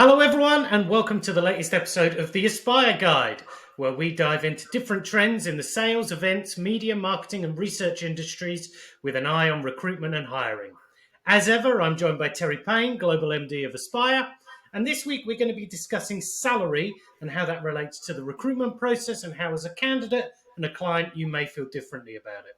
Hello, everyone, and welcome to the latest episode of the Aspire Guide, where we dive into different trends in the sales, events, media, marketing, and research industries with an eye on recruitment and hiring. As ever, I'm joined by Terry Payne, Global MD of Aspire, and this week we're going to be discussing salary and how that relates to the recruitment process and how, as a candidate and a client, you may feel differently about it.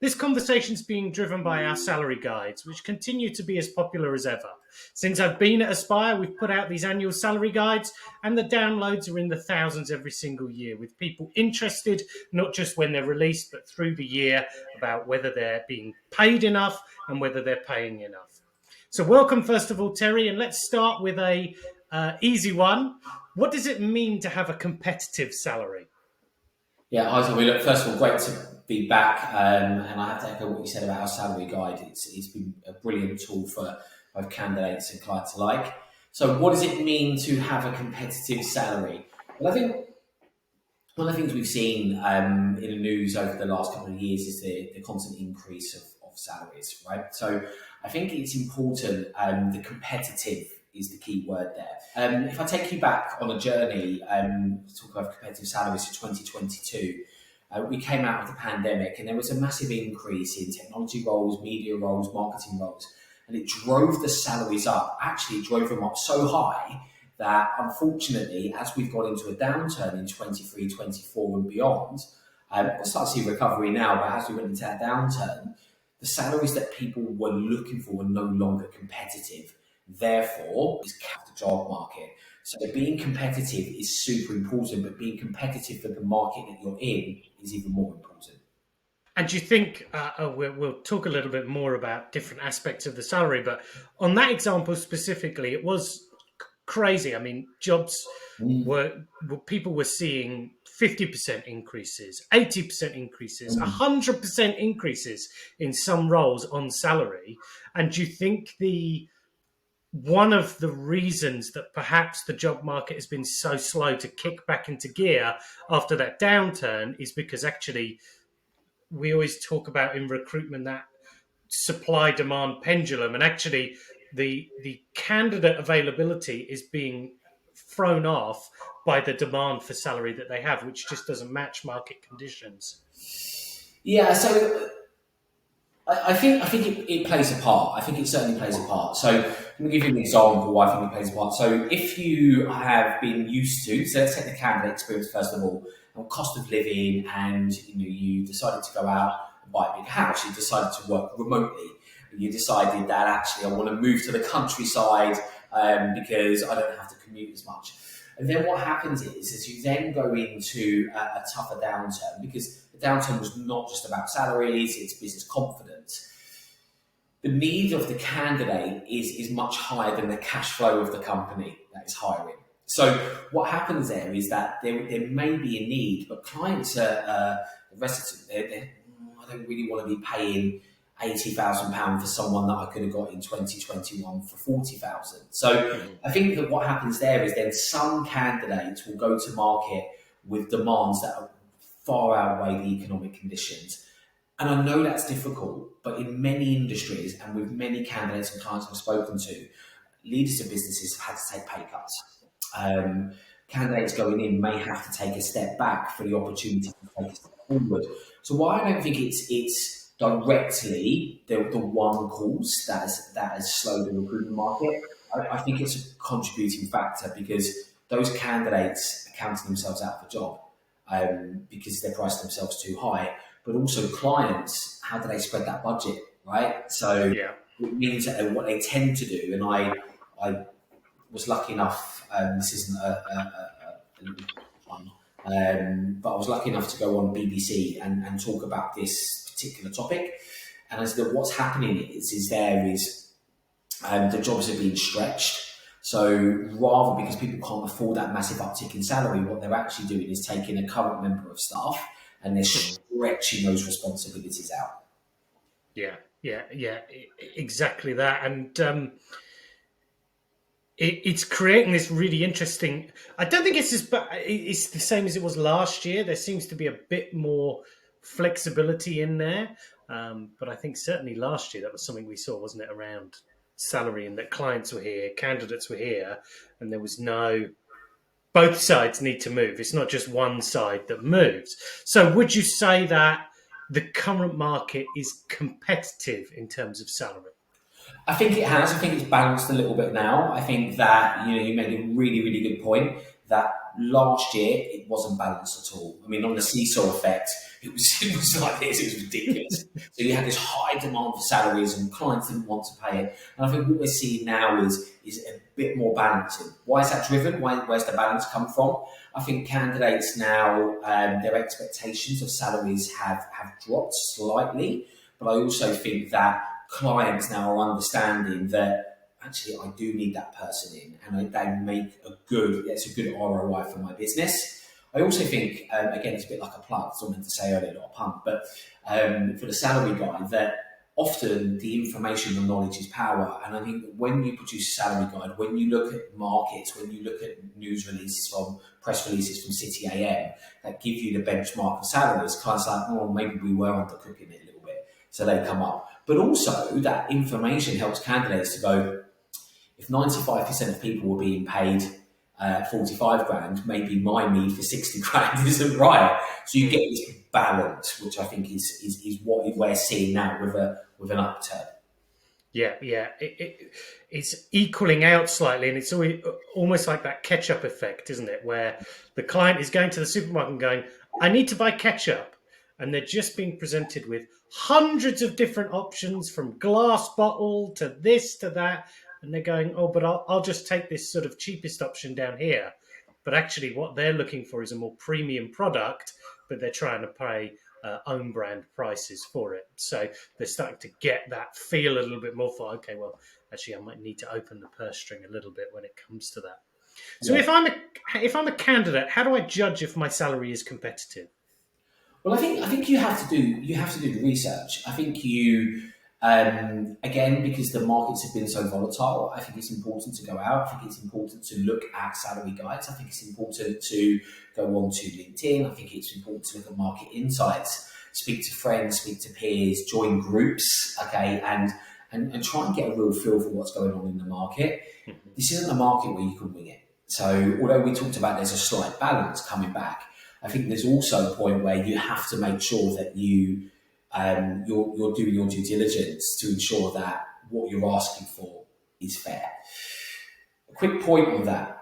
This conversation is being driven by our salary guides, which continue to be as popular as ever. Since I've been at Aspire, we've put out these annual salary guides, and the downloads are in the thousands every single year, with people interested, not just when they're released, but through the year, about whether they're being paid enough and whether they're paying enough. So welcome, first of all, Terry, and let's start with a easy one. What does it mean to have a competitive salary? Yeah, Isaac, look, first of all, great to be back. And I have to echo what you said about our salary guide. It's been a brilliant tool for both candidates and clients alike. So what does it mean to have a competitive salary? Well, I think one of the things we've seen in the news over the last couple of years is the constant increase of salaries, right? So I think it's important, the competitive is the key word there. If I take you back on a journey, talk about competitive salaries for 2022, we came out of the pandemic and there was a massive increase in technology roles, media roles, marketing roles, and it drove the salaries up. Actually, it drove them up so high that unfortunately, as we've got into a downturn in 23, 24 and beyond, we'll start to see recovery now, but as we went into that downturn, the salaries that people were looking for were no longer competitive. Therefore, it's capped the job market. So being competitive is super important, but being competitive for the market that you're in is even more important. And do you think, we'll talk a little bit more about different aspects of the salary, but on that example specifically, it was crazy. I mean, people were seeing 50% increases, 80% increases, 100% increases in some roles on salary. And do you think one of the reasons that perhaps the job market has been so slow to kick back into gear after that downturn is because actually we always talk about in recruitment that supply demand pendulum, and actually the candidate availability is being thrown off by the demand for salary that they have, which just doesn't match market conditions. Yeah, so I think it plays a part. I think it certainly plays a part. So let me give you an example why I think it plays a part. So if you have been used to, so let's take the candidate experience first of all, cost of living, and you decided to go out and buy a big house. You decided to work remotely. You decided that actually I want to move to the countryside because I don't have to commute as much. And then what happens is you then go into a tougher downturn, because the downturn was not just about salaries, it's business confidence. The need of the candidate is much higher than the cash flow of the company that is hiring. So what happens there is that there may be a need, but clients are reticent. I don't really want to be paying £80,000 for someone that I could have got in 2021 for 40,000. So I think that what happens there is then some candidates will go to market with demands that are far outweigh the economic conditions. And I know that's difficult, but in many industries and with many candidates and clients I've spoken to, leaders of businesses have had to take pay cuts. Candidates going in may have to take a step back for the opportunity to take a step forward. So why I don't think it's directly the one cause that has slowed the recruitment market, I think it's a contributing factor, because those candidates are counting themselves out of a job because they're priced themselves too high. But also clients, how do they spread that budget, right? So Yeah. it means that what they tend to do, and I was lucky enough, this isn't a one, but I was lucky enough to go on BBC and talk about this particular topic. And I said that what's happening is the jobs are being stretched. So rather, because people can't afford that massive uptick in salary, what they're actually doing is taking a current member of staff and they're stretching those responsibilities out. Yeah, exactly that. And it's creating this really interesting. I don't think it's it's the same as it was last year. There seems to be a bit more flexibility in there, but I think certainly last year that was something we saw, wasn't it? Around salary and that clients were here, candidates were here, and there was no. Both sides need to move. It's not just one side that moves. So, would you say that the current market is competitive in terms of salary? I think it has. I think it's balanced a little bit now. I think that you made a really, really good point that last year it wasn't balanced at all. I mean, on the No. seesaw effect, it was like this. It was ridiculous. So you had this high demand for salaries, and clients didn't want to pay it. And I think what we're seeing now is a bit more balancing. Why is that driven? Where's the balance come from? I think candidates now, their expectations of salaries have dropped slightly, but I also think that clients now are understanding that actually I do need that person in, and they make it's a good ROI for my business. I also think, again, it's a bit like a plug. It's all meant to say earlier, not a pump, but for the salary guide, that often the information and knowledge is power. And I think that when you produce a salary guide, when you look at markets, when you look at news releases from press releases from City AM that give you the benchmark of salaries, clients are like, oh, maybe we were undercooking it a little bit, so they come up. But also that information helps candidates to go, if 95% of people were being paid 45 grand, maybe my need for 60 grand isn't right. So you get this balance, which I think is what we're seeing now with an upturn. Yeah, yeah. It's equaling out slightly, and it's almost like that ketchup effect, isn't it? Where the client is going to the supermarket and going, I need to buy ketchup. And they're just being presented with hundreds of different options from glass bottle to this to that. And they're going, oh, but I'll just take this sort of cheapest option down here. But actually, what they're looking for is a more premium product, but they're trying to pay own brand prices for it. So they're starting to get that feel a little bit more for, okay, well, actually, I might need to open the purse string a little bit when it comes to that. So Yeah. if I'm a candidate, how do I judge if my salary is competitive? Well, I think you have to do the research. I think you again, because the markets have been so volatile, I think it's important to go out. I think it's important to look at salary guides. I think it's important to go on to LinkedIn. I think it's important to look at market insights, speak to friends, speak to peers, join groups, okay, and try and get a real feel for what's going on in the market. This isn't a market where you can wing it. So although we talked about there's a slight balance coming back, I think there's also a point where you have to make sure that you're doing your due diligence to ensure that what you're asking for is fair. A quick point on that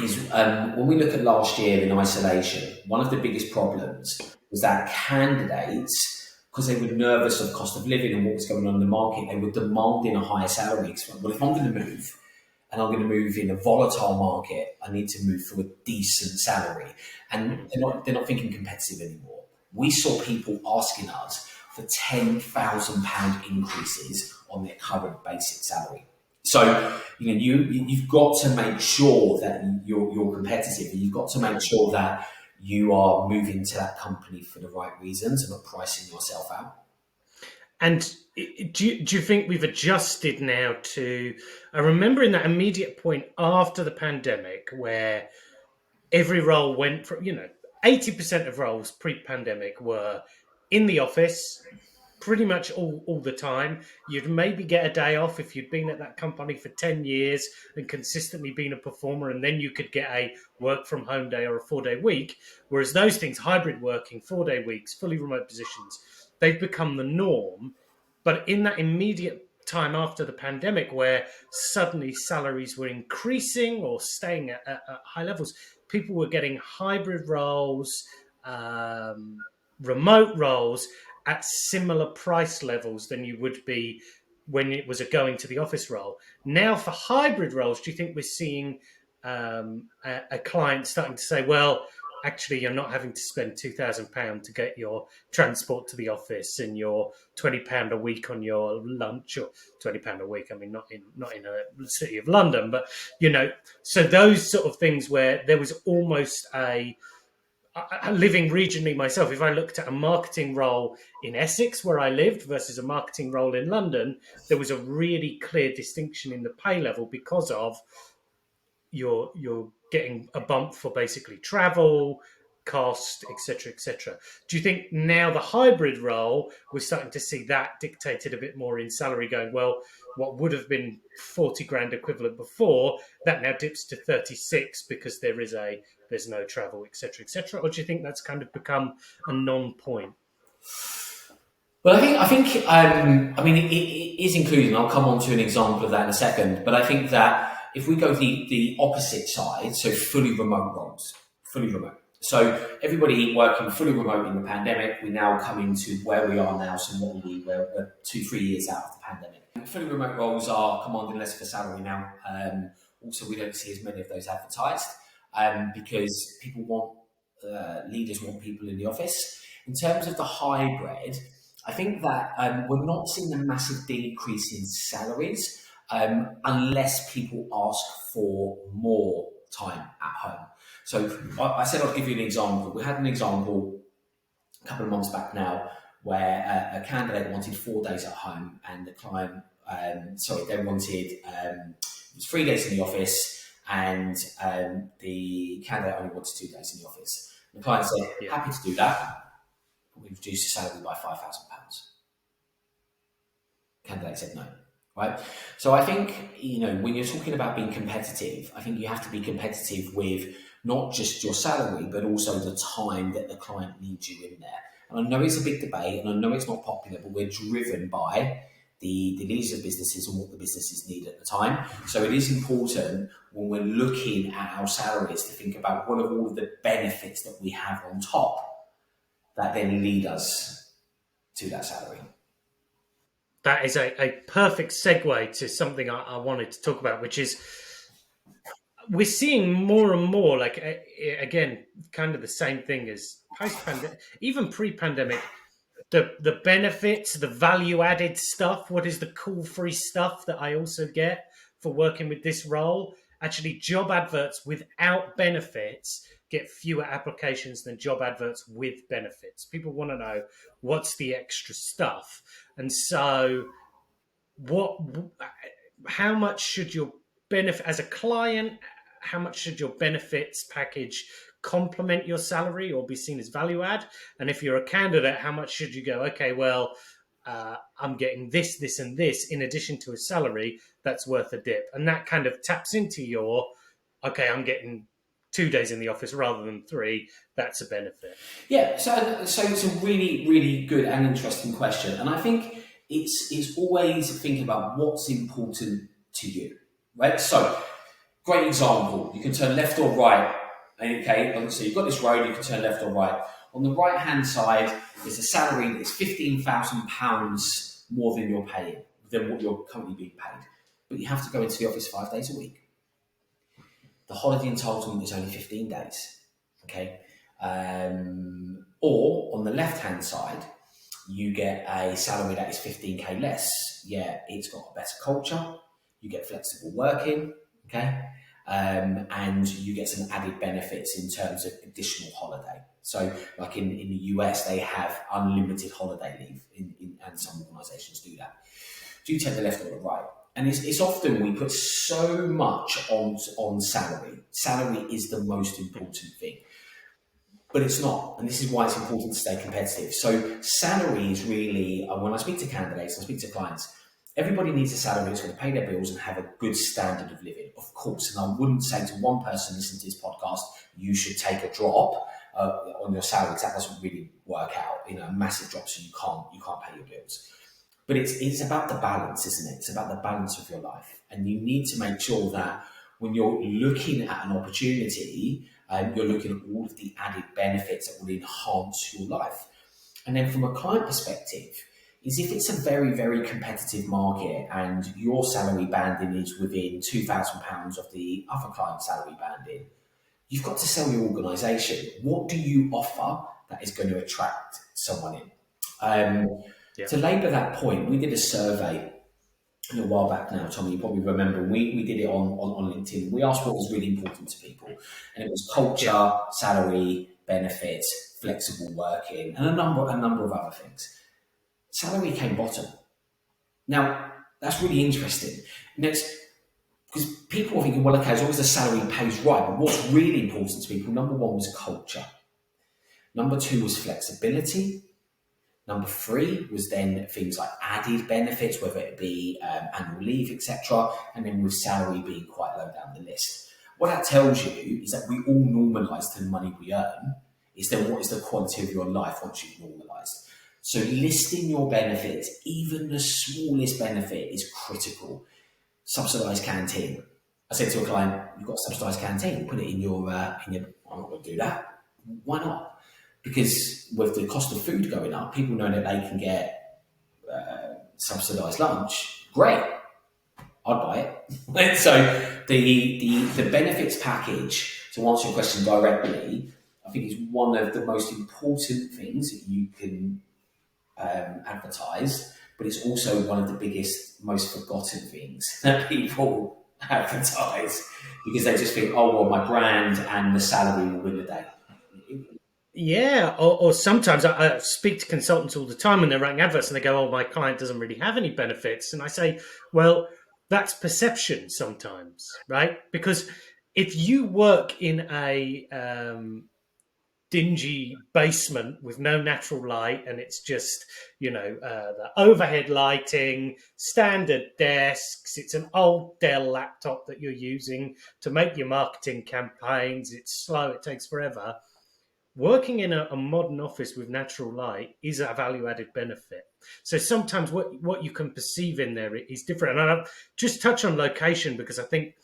is when we look at last year in isolation, one of the biggest problems was that candidates, because they were nervous of cost of living and what was going on in the market, they were demanding a higher salary. Well, if I'm going to move, and I'm going to move in a volatile market, I need to move for a decent salary. And they're not thinking competitive anymore. We saw people asking us for £10,000 increases on their current basic salary. So you've got to make sure that you're competitive, and you've got to make sure that you are moving to that company for the right reasons and not pricing yourself out. And do you think we've adjusted now to? I remember in that immediate point after the pandemic where every role went from, 80% of roles pre-pandemic were in the office pretty much all the time. You'd maybe get a day off if you'd been at that company for 10 years and consistently been a performer, and then you could get a work from home day or a 4-day week. Whereas those things, hybrid working, 4-day weeks, fully remote positions, they've become the norm. But in that immediate time after the pandemic where suddenly salaries were increasing or staying at high levels, people were getting hybrid roles, remote roles at similar price levels than you would be when it was a going to the office role. Now, for hybrid roles, do you think we're seeing a client starting to say, well, actually, you're not having to spend £2,000 to get your transport to the office and your £20 a week on your lunch, or £20 a week? I mean, not in a city of London, but so those sort of things where there was almost living regionally myself, if I looked at a marketing role in Essex where I lived versus a marketing role in London, there was a really clear distinction in the pay level because of you're getting a bump for basically travel, cost, etc., etc. Do you think now the hybrid role, we're starting to see that dictated a bit more in salary, going, well, what would have been 40 grand equivalent before, that now dips to 36 because there's no travel, etc., etc.? Or do you think that's kind of become a non-point? Well, I mean, it is included, and I'll come on to an example of that in a second, but I think that if we go the opposite side, so fully remote roles, fully remote. So everybody working fully remote in the pandemic, we now come into where we are now, so what we're 2-3 years out of the pandemic. Fully remote roles are commanding less of a salary now. Also, we don't see as many of those advertised because people leaders want people in the office. In terms of the hybrid, I think that we're not seeing a massive decrease in salaries unless people ask for more time at home. So I said I'll give you an example. We had an example a couple of months back now where a candidate wanted 4 days at home and the client, they wanted it was 3 days in the office and the candidate only wanted 2 days in the office. The client said, happy to do that. We reduced the salary by £5,000. Candidate said no, right? So I think, when you're talking about being competitive, I think you have to be competitive with not just your salary, but also the time that the client needs you in there. And I know it's a big debate and I know it's not popular, but we're driven by the needs of businesses and what the businesses need at the time. So it is important when we're looking at our salaries to think about what are all of the benefits that we have on top that then lead us to that salary. That is a perfect segue to something I wanted to talk about, which is we're seeing more and more, like, again, kind of the same thing as post-pandemic, even pre-pandemic, the benefits, the value-added stuff, what is the cool free stuff that I also get for working with this role? Actually, job adverts without benefits get fewer applications than job adverts with benefits. People want to know what's the extra stuff. And so how much should your benefit as a client, how much should your benefits package complement your salary or be seen as value add? And if you're a candidate, how much should you go, okay, well, I'm getting this, this, and this in addition to a salary that's worth a dip. And that kind of taps into your, okay, I'm getting 2 days in the office rather than 3. That's a benefit. Yeah, so it's a really, really good and interesting question. And I think it's always thinking about what's important to you, right? So, great example. You can turn left or right. Okay, so you've got this road, you can turn left or right. On the right-hand side, there's a salary that's £15,000 more than you're paying, than what you're currently being paid. But you have to go into the office 5 days a week. The holiday entitlement is only 15 days. Okay. Or on the left-hand side, you get a salary that is 15k less. Yeah, it's got a better culture. You get flexible working. Okay. And you get some added benefits in terms of additional holiday. So like in the US, they have unlimited holiday leave and some organisations do that. Do you take the left or the right? And it's often we put so much on salary. Salary is the most important thing. But it's not. And this is why it's important to stay competitive. So salary is really, when I speak to candidates, I speak to clients, everybody needs a salary that's going to pay their bills and have a good standard of living, of course. And I wouldn't say to one person listening to this podcast, you should take a drop on your salary, because that doesn't really work out. A massive drop, so you can't pay your bills. But it's about the balance, isn't it? It's about the balance of your life. And you need to make sure that when you're looking at an opportunity, you're looking at all of the added benefits that will enhance your life. And then from a client perspective, is if it's a very, very competitive market and your salary banding is within £2,000 of the other client's salary banding, you've got to sell your organisation. What do you offer that is going to attract someone in? To labour that point, we did a survey a little while back now, Tommy, you probably remember, we did it on LinkedIn. We asked what was really important to people, and it was culture, salary, benefits, flexible working, and a number of other things. Salary came bottom. Now, that's really interesting. Next, because people are thinking, well, okay, as long as the salary pays right, but what's really important to people, number one was culture. Number two was flexibility. Number three was then things like added benefits, whether it be annual leave, etc. And then with salary being quite low down the list. What that tells you is that we all normalise to the money we earn. Is then what is the quality of your life once you've normalised? So listing your benefits, even the smallest benefit, is critical. Subsidised canteen. I said to a client, "You've got a subsidised canteen. Put it in your. I'm not going to do that. Why not? Because with the cost of food going up, people know that they can get subsidised lunch. Great, I'd buy it." So the benefits package, to answer your question directly, I think is one of the most important things that you can advertise, but it's also one of the biggest, most forgotten things that people advertise because they just think, "Oh well, my brand and the salary will win the day." Yeah, or sometimes I speak to consultants all the time when they're writing adverts and they go, "Oh, my client doesn't really have any benefits." And I say, well, that's perception sometimes, right? Because if you work in a dingy basement with no natural light and it's just, the overhead lighting, standard desks, it's an old Dell laptop that you're using to make your marketing campaigns, it's slow, it takes forever. Working in a modern office with natural light is a value-added benefit. So sometimes what you can perceive in there is different. And I'll just touch on location because I think,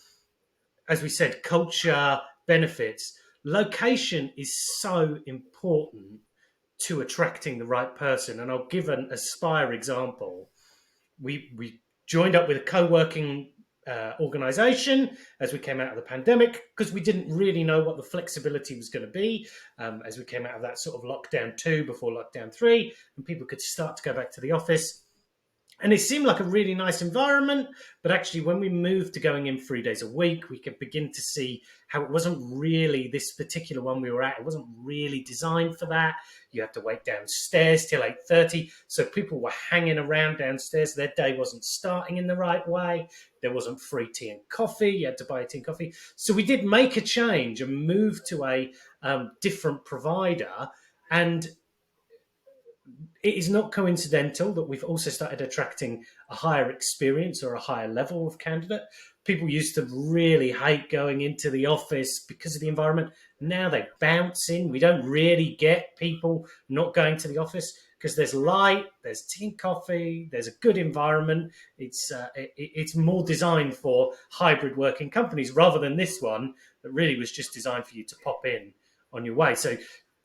as we said, culture, benefits, location is so important to attracting the right person. And I'll give an Aspire example. We joined up with a co-working organization as we came out of the pandemic because we didn't really know what the flexibility was going to be as we came out of that sort of lockdown 2 before lockdown 3, and people could start to go back to the office. And it seemed like a really nice environment, but actually when we moved to going in 3 days a week, we could begin to see how it wasn't really, this particular one we were at, it wasn't really designed for that. You had to wait downstairs till 8:30, so people were hanging around downstairs. Their day wasn't starting in the right way. There wasn't free tea and coffee. You had to buy tea and coffee. So we did make a change and move to a different provider. And it is not coincidental that we've also started attracting a higher experience or a higher level of candidate. People used to really hate going into the office because of the environment. Now they bounce in. We don't really get people not going to the office because there's light, there's tea and coffee, there's a good environment. It's more designed for hybrid working companies rather than this one that really was just designed for you to pop in on your way. So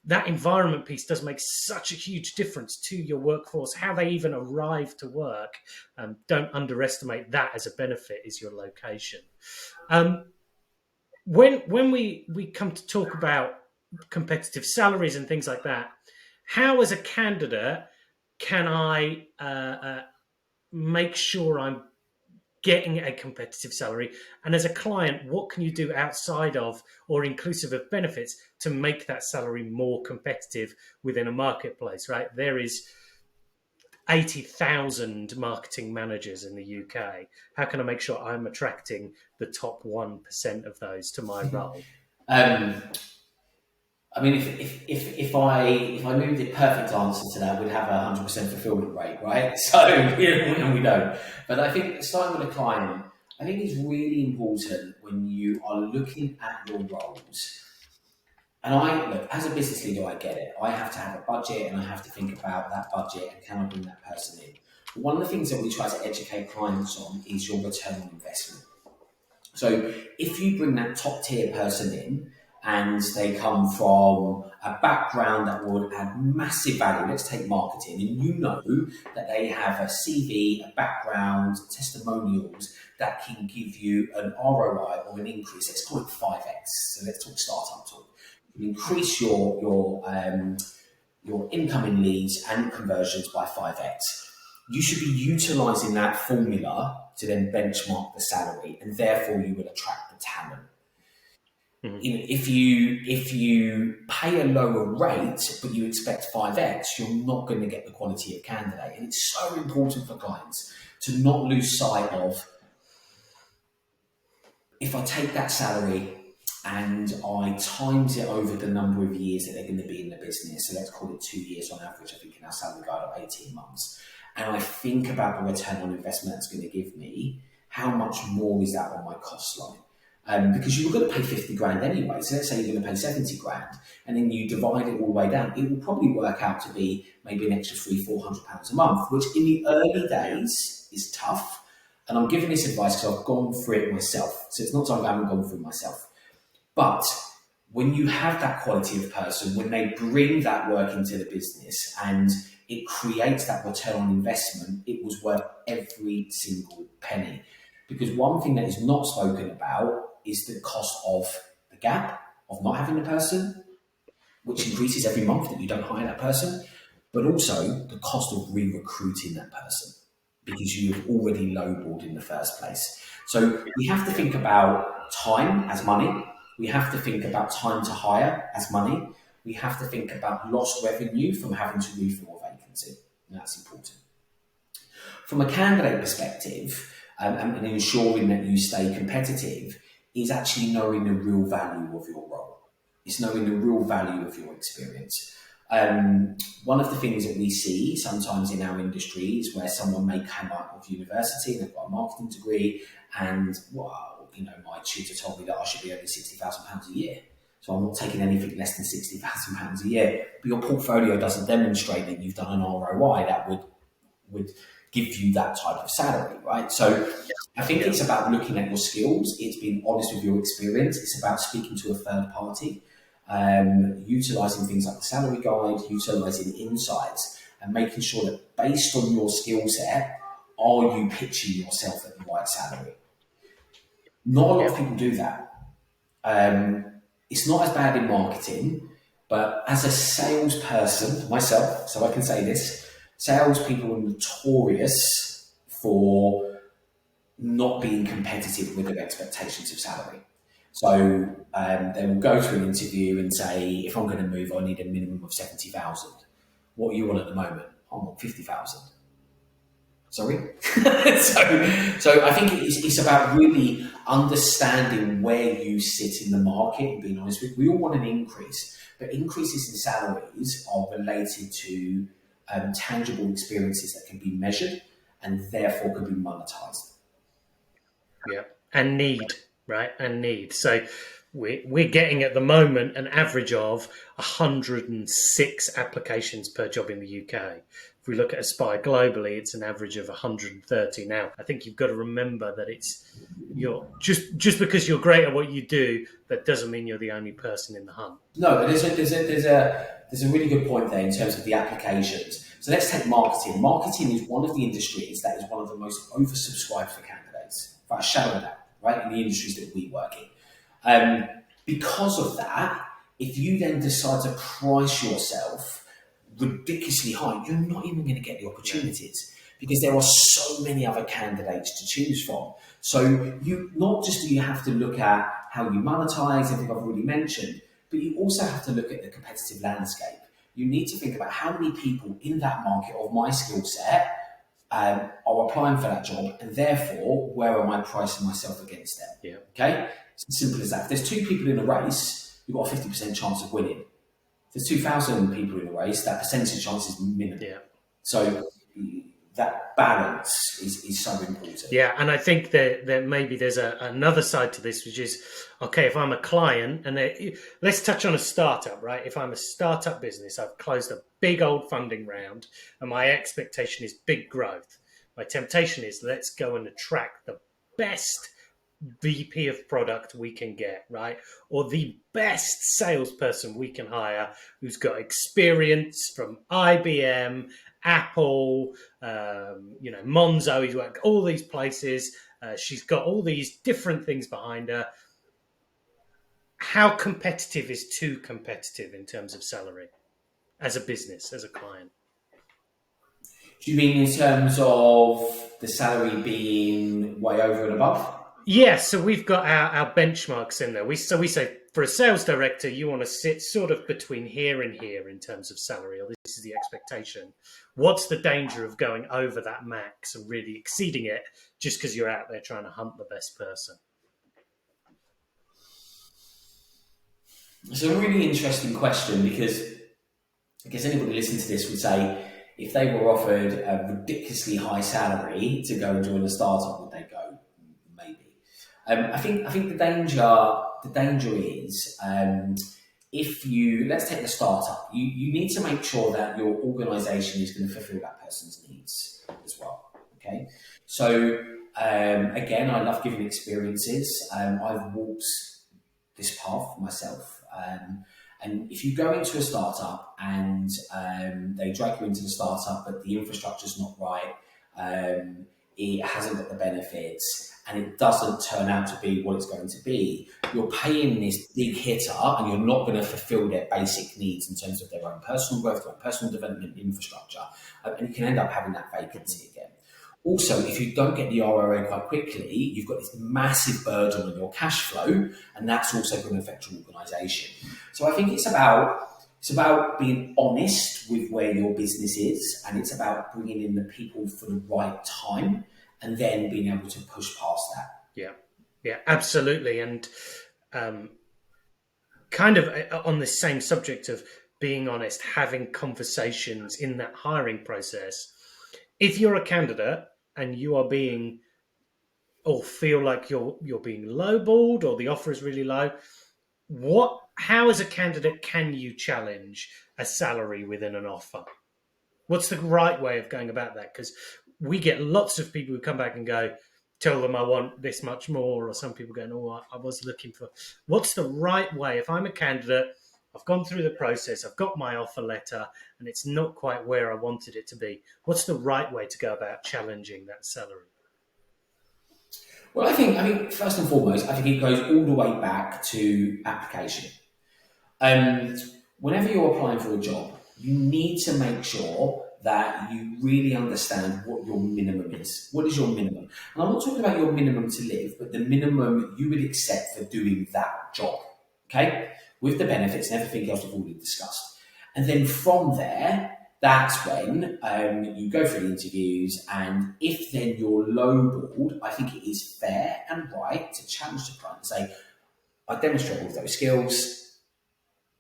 that environment piece does make such a huge difference to your workforce, how they even arrive to work. Don't underestimate that as a benefit, is your location. When we come to talk about competitive salaries and things like that, how as a candidate can I make sure I'm getting a competitive salary? And as a client, what can you do outside of or inclusive of benefits to make that salary more competitive within a marketplace, right? There is 80,000 marketing managers in the UK. How can I make sure I'm attracting the top 1% of those to my role? I mean, if I knew the perfect answer to that, we'd have a 100% fulfillment rate, right? So and we don't. But I think starting with a client, I think it's really important when you are looking at your roles. And I look, as a business leader, I get it. I have to have a budget, and I have to think about that budget and can I bring that person in. But one of the things that we try to educate clients on is your return on investment. So if you bring that top tier person in and they come from a background that would add massive value, let's take marketing, and you know that they have a CV, a background, testimonials that can give you an ROI or an increase. Let's call it 5x. So let's talk startup talk. You increase your incoming leads and conversions by 5x. You should be utilizing that formula to then benchmark the salary, and therefore you will attract the talent. Mhm. If you pay a lower rate but you expect 5x, you're not going to get the quality of candidate. And it's so important for clients to not lose sight of, if I take that salary, and I times it over the number of years that they're going to be in the business. So let's call it 2 years on average, I think, in our salary guide, or 18 months. And I think about the return on investment that's going to give me. How much more is that on my cost line? Because you're going to pay 50 grand anyway. So let's say you're going to pay 70 grand, and then you divide it all the way down. It will probably work out to be maybe an extra £300-400 a month, which in the early days is tough. And I'm giving this advice because I've gone through it myself. So it's not something I haven't gone through myself. But when you have that quality of person, when they bring that work into the business and it creates that return on investment, it was worth every single penny. Because one thing that is not spoken about is the cost of the gap of not having the person, which increases every month that you don't hire that person, but also the cost of re-recruiting that person because you have already lowballed in the first place. So we have to think about time as money. We have to think about time to hire as money. We have to think about lost revenue from having to refill a vacancy. And that's important. From a candidate perspective, and ensuring that you stay competitive, is actually knowing the real value of your role. It's knowing the real value of your experience. One of the things that we see sometimes in our industry is where someone may come out of university, they've got a marketing degree, and my tutor told me that I should be earning £60,000 a year. So I'm not taking anything less than £60,000 a year. But your portfolio doesn't demonstrate that you've done an ROI that would give you that type of salary, right? So I think it's about looking at your skills. It's being honest with your experience. It's about speaking to a third party, utilising things like the salary guide, utilising insights, and making sure that based on your skill set, are you pitching yourself at the right salary? Not a lot of people do that. It's not as bad in marketing, but as a salesperson myself, so I can say this, salespeople are notorious for not being competitive with their expectations of salary. So they will go to an interview and say, if I'm going to move, I need a minimum of 70,000. What are you on at the moment? I'm on 50,000. Sorry? so I think it's about really understanding where you sit in the market and being honest with. We all want an increase, but increases in salaries are related to tangible experiences that can be measured and therefore can be monetized. Yeah, and need, right? And need. So we're getting at the moment an average of 106 applications per job in the UK. If we look at Aspire globally, it's an average of 130. Now, I think you've got to remember that you're just because you're great at what you do, that doesn't mean you're the only person in the hunt. No, there's a really good point there in terms of the applications. So let's take marketing. Marketing is one of the industries that is one of the most oversubscribed for candidates. Without a shadow of doubt, right? In the industries that we work in. Because of that, if you then decide to price yourself ridiculously high, you're not even going to get the opportunities because there are so many other candidates to choose from. So you not just do you have to look at how you monetize, everything I've already mentioned, but you also have to look at the competitive landscape. You need to think about how many people in that market of my skill set are applying for that job, and therefore, where am I pricing myself against them? Yeah. Okay? It's as simple as that. If there's two people in a race, you've got a 50% chance of winning. If there's 2,000 people in a race, that percentage chance is minimal. Yeah. So that balance is so important. Yeah, and I think that maybe there's another side to this, which is, okay, if I'm a client, and let's touch on a startup, right? If I'm a startup business, I've closed a big old funding round, and my expectation is big growth. My temptation is, let's go and attract the best VP of product we can get, right? Or the best salesperson we can hire who's got experience from IBM, Apple, Monzo, he's worked all these places. She's got all these different things behind her. How competitive is too competitive in terms of salary as a business, as a client? Do you mean in terms of the salary being way over and above? Yeah, so we've got our benchmarks in there. We say for a sales director, you want to sit sort of between here and here in terms of salary, or this is the expectation. What's the danger of going over that max and really exceeding it just because you're out there trying to hunt the best person? It's a really interesting question because I guess anybody listening to this would say if they were offered a ridiculously high salary to go and join a startup, would they go? Maybe. I think the danger is if you, let's take the startup, you need to make sure that your organisation is going to fulfil that person's needs as well. Okay, so again, I love giving experiences. I've walked this path myself. And if you go into a startup and they drag you into the startup, but the infrastructure's not right, it hasn't got the benefits, and it doesn't turn out to be what it's going to be, you're paying this big hitter and you're not going to fulfill their basic needs in terms of their own personal growth, their own personal development infrastructure, and you can end up having that vacancy again. Also, if you don't get the ROI quite quickly, you've got this massive burden on your cash flow, and that's also going to affect your organisation. So I think it's about being honest with where your business is, and it's about bringing in the people for the right time, and then being able to push past that. Yeah, absolutely. And kind of on this same subject of being honest, having conversations in that hiring process. If you're a candidate and you are being or feel like you're being lowballed or the offer is really low, how as a candidate can you challenge a salary within an offer? What's the right way of going about that? Because we get lots of people who come back and go, tell them I want this much more, or some people going, oh, I was looking for. What's the right way? If I'm a candidate, I've gone through the process, I've got my offer letter, and it's not quite where I wanted it to be. What's the right way to go about challenging that salary? Well, I think first and foremost, I think it goes all the way back to application. Um, Whenever you're applying for a job, you need to make sure that you really understand what your minimum is. What is your minimum? And I'm not talking about your minimum to live, but the minimum you would accept for doing that job. Okay? With the benefits and everything else we've already discussed. And then from there, that's when you go through the interviews, and if then you're lowballed, I think it is fair and right to challenge the client and say, I demonstrate all of those skills,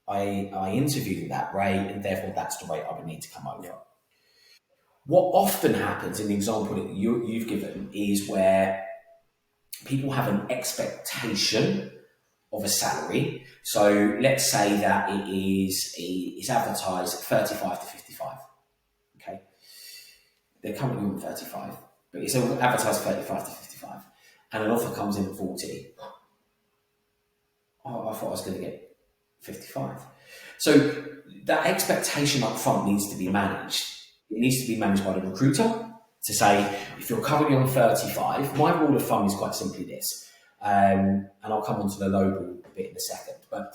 I interviewed at that rate, and therefore that's the rate I would need to come over. What often happens in the example that you've given is where people have an expectation of a salary. So let's say that it's advertised at 35 to 55. Okay, they're currently on 35, but it's advertised 35 to 55, and an offer comes in at 40. Oh, I thought I was going to get 55. So that expectation up front needs to be managed. It needs to be managed by the recruiter to say, if you're currently on 35, my rule of thumb is quite simply this, and I'll come on to the lowball bit in a second, but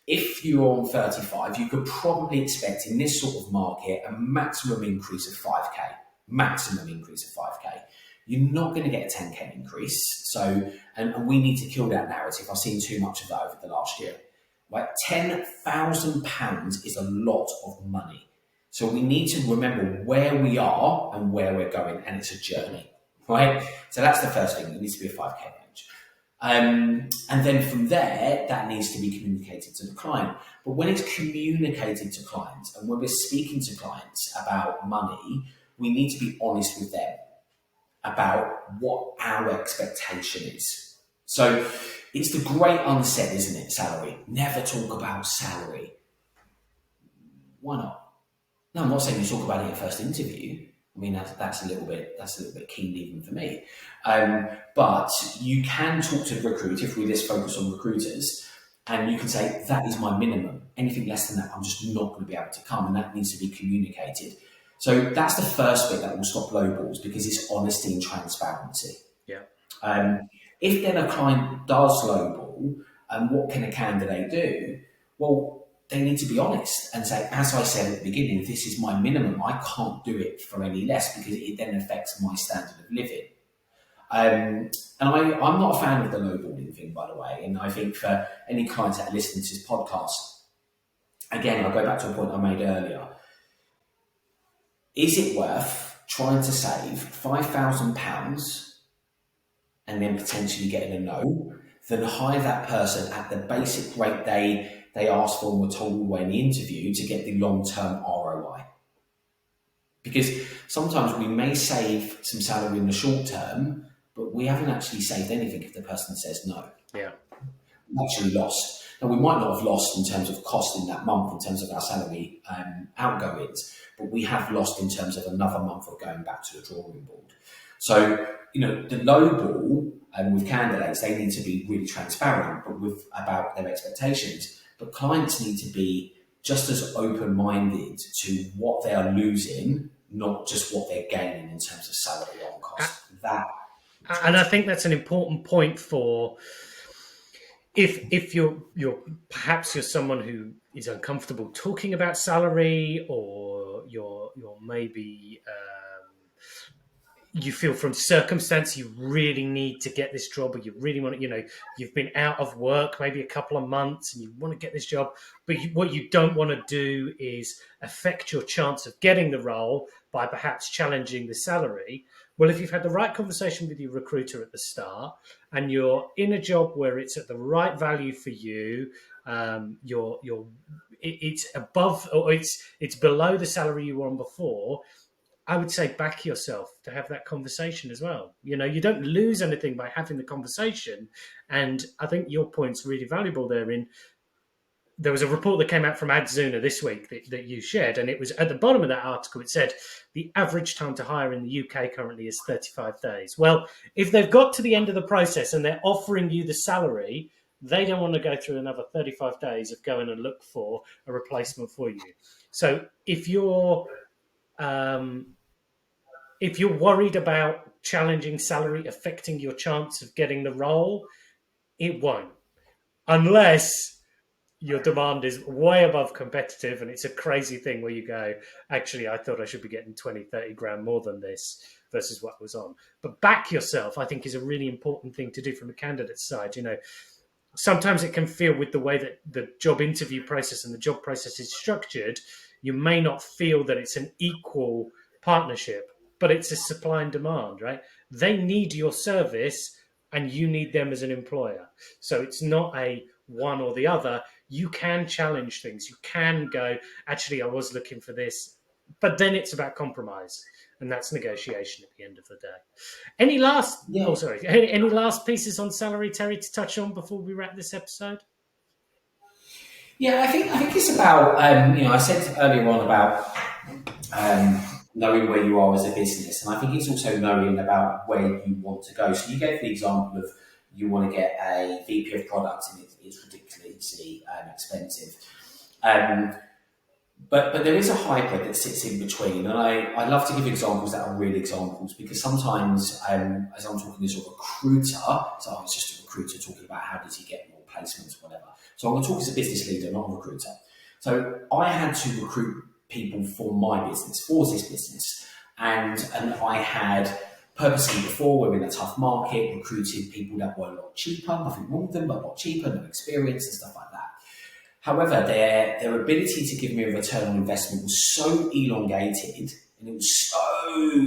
if you're on 35, you could probably expect in this sort of market a maximum increase of 5k. Maximum increase of 5k. You're not going to get a 10k increase. So, and we need to kill that narrative. I've seen too much of that over the last year. Right, £10,000 is a lot of money. So we need to remember where we are and where we're going, and it's a journey, right? So that's the first thing. It needs to be a 5k range. And then from there, that needs to be communicated to the client. But when it's communicated to clients, and when we're speaking to clients about money, we need to be honest with them about what our expectation is. So it's the great unsaid, isn't it? Salary. Never talk about salary. Why not? No, I'm not saying you talk about it at first interview. I mean, that's a little bit keen even for me. But you can talk to the recruiter if we just focus on recruiters, and you can say that is my minimum. Anything less than that, I'm just not going to be able to come, and that needs to be communicated. So that's the first bit that will stop lowballs, because it's honesty and transparency. Yeah. If then a client does lowball, what can a candidate do? Well, they need to be honest and say, as I said at the beginning, this is my minimum. I can't do it for any less, because it then affects my standard of living. And I'm not a fan of the lowballing thing, by the way. And I think for any clients that are listening to this podcast, again, I'll go back to a point I made earlier. Is it worth trying to save £5,000 and then potentially getting a no, than hire that person at the basic rate they they asked for and were told all the way in the interview to get the long-term ROI. Because sometimes we may save some salary in the short term, but we haven't actually saved anything if the person says no. Yeah. We actually lost. Now, we might not have lost in terms of cost in that month, in terms of our salary outgoings, but we have lost in terms of another month of going back to the drawing board. So, the low ball with candidates, they need to be really transparent about their expectations, but clients need to be just as open-minded to what they are losing, not just what they're gaining in terms of salary on cost. And I think that's an important point for if you're perhaps you're someone who is uncomfortable talking about salary, or you're maybe you feel from circumstance you really need to get this job, or you really want to, you've been out of work maybe a couple of months and you want to get this job, but what you don't want to do is affect your chance of getting the role by perhaps challenging the salary. Well, if you've had the right conversation with your recruiter at the start and you're in a job where it's at the right value for you, it's above, or it's below the salary you were on before, I would say back yourself to have that conversation as well. You don't lose anything by having the conversation. And I think your point's really valuable therein. There was a report that came out from Adzuna this week that you shared, and it was at the bottom of that article, it said the average time to hire in the UK currently is 35 days. Well, if they've got to the end of the process and they're offering you the salary, they don't want to go through another 35 days of going and look for a replacement for you. So if you're worried about challenging salary affecting your chance of getting the role, it won't. Unless your demand is way above competitive and it's a crazy thing where you go, actually, I thought I should be getting 20, 30 grand more than this versus what was on. But back yourself, I think, is a really important thing to do from the candidate's side. Sometimes it can feel, with the way that the job interview process and the job process is structured, you may not feel that it's an equal partnership, but it's a supply and demand, right? They need your service and you need them as an employer. So it's not a one or the other. You can challenge things. You can go, actually, I was looking for this, but then it's about compromise, and that's negotiation at the end of the day. Any last pieces on salary, Terry, to touch on before we wrap this episode? Yeah, I think it's about, I said earlier on about knowing where you are as a business, and I think it's also knowing about where you want to go. So you gave the example of you want to get a VP of product and it's ridiculously expensive. But there is a hybrid that sits in between, and I love to give examples that are real examples, because sometimes as I'm talking as a recruiter, so I was just a recruiter talking about how does he get more placements, whatever. So I'm going to talk as a business leader, not a recruiter. So I had to recruit people for my business, for this business, and I had purposely, before we're in a tough market, recruited people that were a lot cheaper, nothing wrong with them, but a lot cheaper, no experience and stuff like that. However, their ability to give me a return on investment was so elongated, and it was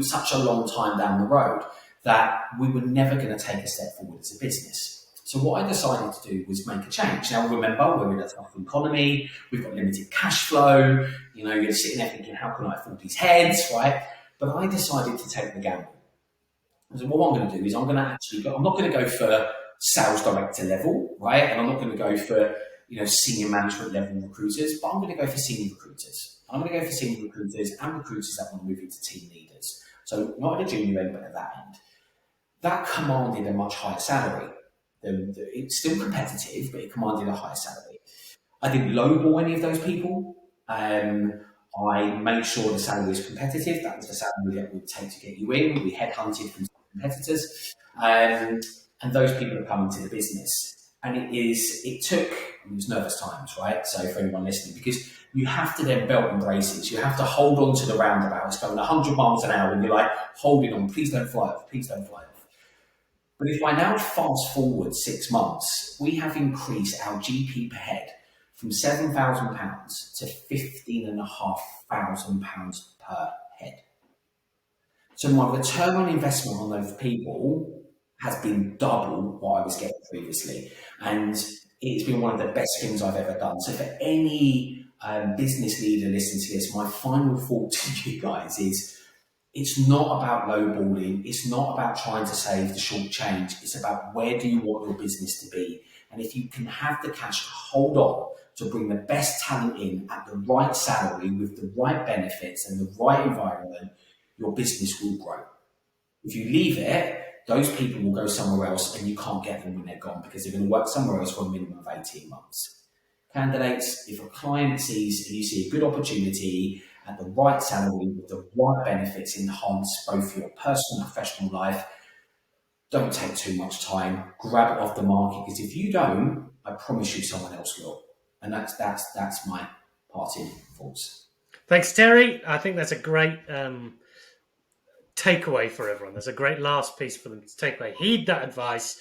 such a long time down the road, that we were never going to take a step forward as a business. So what I decided to do was make a change. Now, remember, we're in a tough economy, we've got limited cash flow, you're sitting there thinking, how can I afford these heads, right? But I decided to take the gamble. So what I'm going to do is I'm not going to go for sales director level, right? And I'm not going to go for, senior management level recruiters, but I'm going to go for senior recruiters. I'm going to go for senior recruiters and recruiters that want to move into team leaders. So not at a junior end, but at that end. That commanded a much higher salary. It's still competitive, but it commanded a higher salary. I didn't lowball any of those people. I made sure the salary was competitive. That was the salary that it would take to get you in. We headhunted from competitors, and those people have come into the business. And it was nervous times, right? So for anyone listening, because you have to then belt and braces. You have to hold on to the roundabout. It's going 100 miles an hour, and you're like holding on. Please don't fly off. Please don't fly off. But if I now fast forward 6 months, we have increased our GP per head from £7,000 to £15,500 per head. So my return on investment on those people has been double what I was getting previously. And it's been one of the best things I've ever done. So for any business leader listening to this, my final thought to you guys is it's not about lowballing. It's not about trying to save the short change. It's about where do you want your business to be. And if you can have the cash to hold on to bring the best talent in at the right salary with the right benefits and the right environment, your business will grow. If you leave it, those people will go somewhere else and you can't get them when they're gone because they're going to work somewhere else for a minimum of 18 months. Candidates, if a client sees, you see a good opportunity at the right salary with the right benefits enhance both your personal and professional life, don't take too much time, grab it off the market because if you don't, I promise you someone else will. And that's my parting thoughts. Thanks, Terry. I think that's a great takeaway for everyone. There's a great last piece for them to take away. Heed that advice.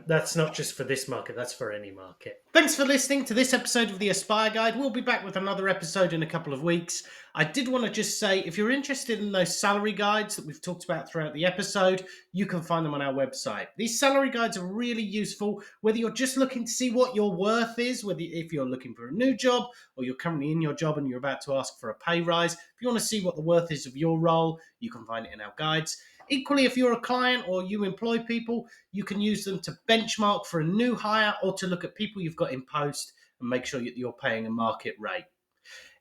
That's not just for this market, that's for any market. Thanks for listening to this episode of the Aspire Guide. We'll be back with another episode in a couple of weeks. I did want to just say, if you're interested in those salary guides that we've talked about throughout the episode, you can find them on our website. These salary guides are really useful, whether you're just looking to see what your worth is, whether if you're looking for a new job or you're currently in your job and you're about to ask for a pay rise. If you want to see what the worth is of your role, you can find it in our guides. Equally, if you're a client or you employ people, you can use them to benchmark for a new hire or to look at people you've got in post and make sure that you're paying a market rate.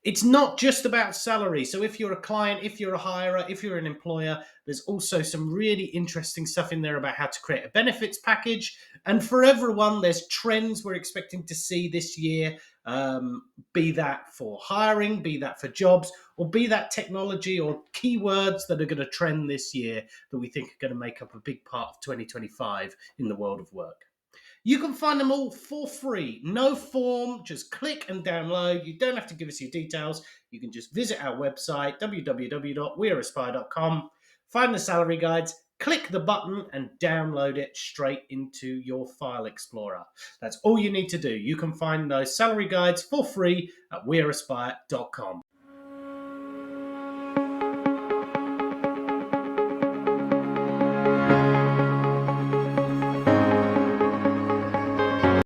It's not just about salary. So if you're a client, if you're a hirer, if you're an employer, there's also some really interesting stuff in there about how to create a benefits package. And for everyone, there's trends we're expecting to see this year, be that for hiring, be that for jobs, or be that technology or keywords that are going to trend this year that we think are going to make up a big part of 2025 in the world of work. You can find them all for free. No form, just click and download. You don't have to give us your details. You can just visit our website, www.weareaspire.com, find the salary guides, click the button and download it straight into your file explorer. That's all you need to do. You can find those salary guides for free at weareaspire.com.